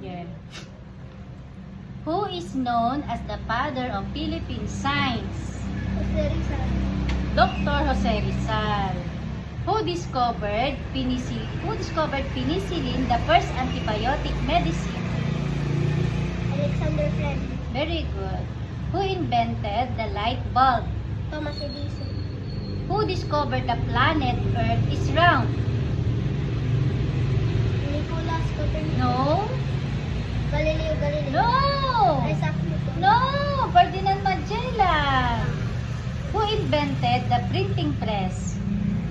Yeah. Who is known as the father of Philippine science? Dr. Jose Rizal. Who discovered penicillin, the first antibiotic medicine? Alexander Fleming. Very good. Who invented the light bulb? Thomas Edison. Who discovered the planet Earth is round? Nicolas Copernicus. No. Galileo Galilei. No. Isaac Newton. No. Ferdinand Magellan. Who invented the printing press?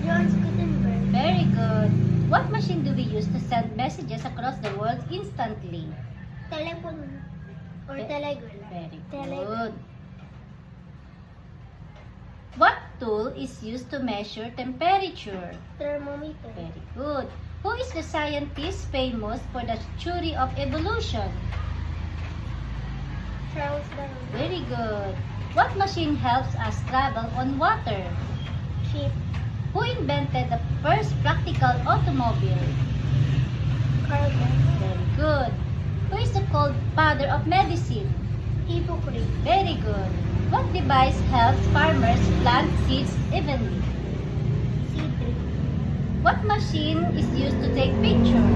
John Gutenberg. Very good. What machine do we use to send messages across the world instantly? Telephone or Te- telegram. Very Telegram. good. What tool is used to measure temperature? Thermometer. Very good. Who is the scientist famous for the theory of evolution? Charles Darwin. Very good. What machine helps us travel on water? Ship. Who invented the first practical automobile? Carl Benz. Very good. Who is the called father of medicine? Hippocrates. Very good. What device helps farmers plant seeds evenly? Seed drill. What machine is used to take picture?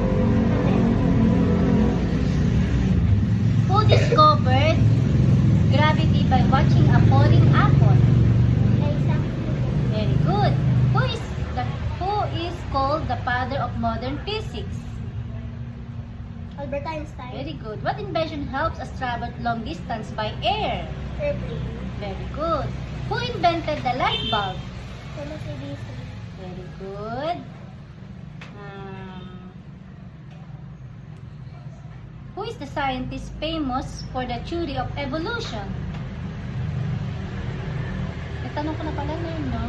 Who discovered gravity by watching a falling apple? Isaac Newton. Very good. Who is called the father of modern physics? Albert Einstein. Very good. What invention helps us travel long distance by air? Airplane. Very good. Who invented the light bulb? Thomas Edison. Very good. Who is the scientist famous for the theory of evolution? Natanong ko na pala ngayon, no?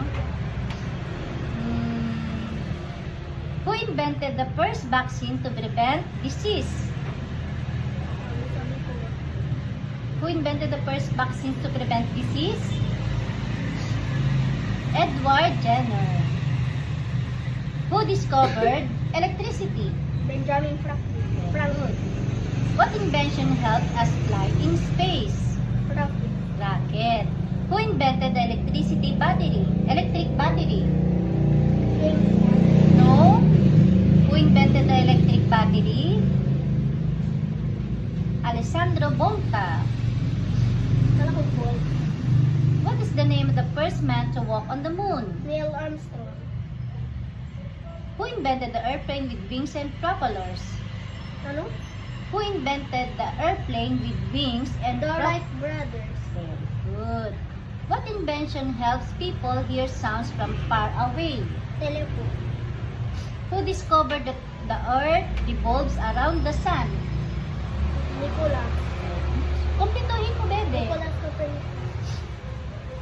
Who invented the first vaccine to prevent disease? Who invented the first vaccine to prevent disease? Edward Jenner. Who discovered electricity? Benjamin Franklin. What invention helped us fly in space? Rocket. Rocket. Who invented the electric battery? James Watt. No. Who invented the electric battery? Alessandro Volta. Kala ko Paul. What is the name of the first man to walk on the moon? Neil Armstrong. Who invented the airplane with wings and propellers? Ano? Who invented the airplane with wings and The Wright brothers. Very good. What invention helps people hear sounds from far away? Telephone. Who discovered that the earth revolves around the sun? Nicolas. Kumpletuhin mo, bebe. Nicolas Copernicus.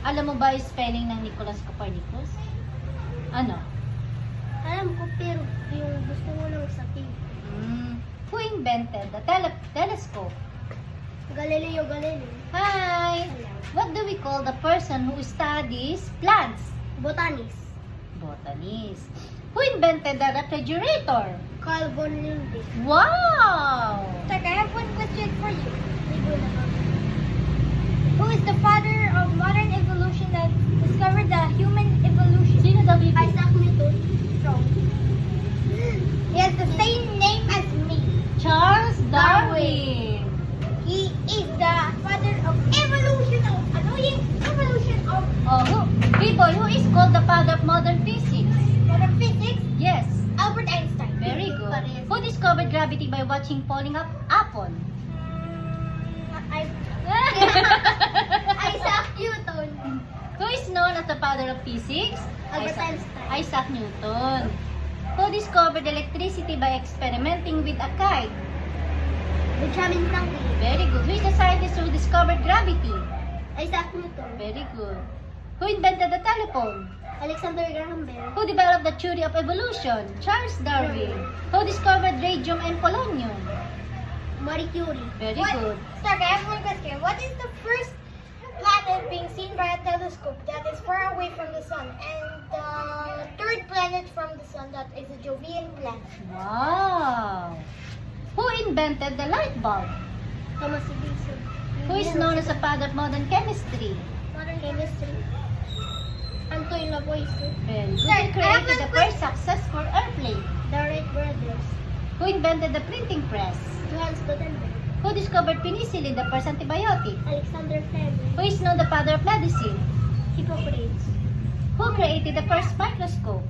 Alam mo ba yung spelling ng Nicolas Copernicus? Ano? Alam ko pero yung gusto ko lang sabihin. Who invented the telescope? Galileo Galilei. Hi! What do we call the person who studies plants? Botanist. Botanist. Who invented the refrigerator? Carl von Linné. Wow! Tak, I have one question for you. Who is the father of modern evolution that discovered the human evolution? Sino daw bibig? Isaac Newton. Wrong. He has the same name as me. Charles Darwin. He is the father of evolution of People, who is called the father of modern physics? modern physics. Yes. Albert Einstein. Very good. Parehas. Who discovered gravity by watching falling apple? Isaac Newton. Who is known as the father of physics? Albert Einstein. Isaac Newton. Who discovered electricity by experimenting with a kite? Benjamin Franklin. Very good. Who is the scientist who discovered gravity? Isaac Newton. Very good. Who invented the telephone? Alexander Graham Bell. Who developed the theory of evolution? Charles Darwin. Who discovered radium and polonium? Marie Curie. Very good. Stark, I have one question. What is the first planet being seen by a telescope that is far away from the sun? And the third planet from the sun that is a Jovian planet? Wow. Who invented the light bulb? Thomas Edison. Who is known as the father of modern chemistry? Modern chemistry. Antoine Lavoisier. Very good. Sir, Who created the first successful airplane? The Wright brothers. Who invented the printing press? Johannes Gutenberg. Who discovered penicillin, the first antibiotic? Alexander Fleming. Who is known the father of medicine? Hippocrates. Who created the first microscope?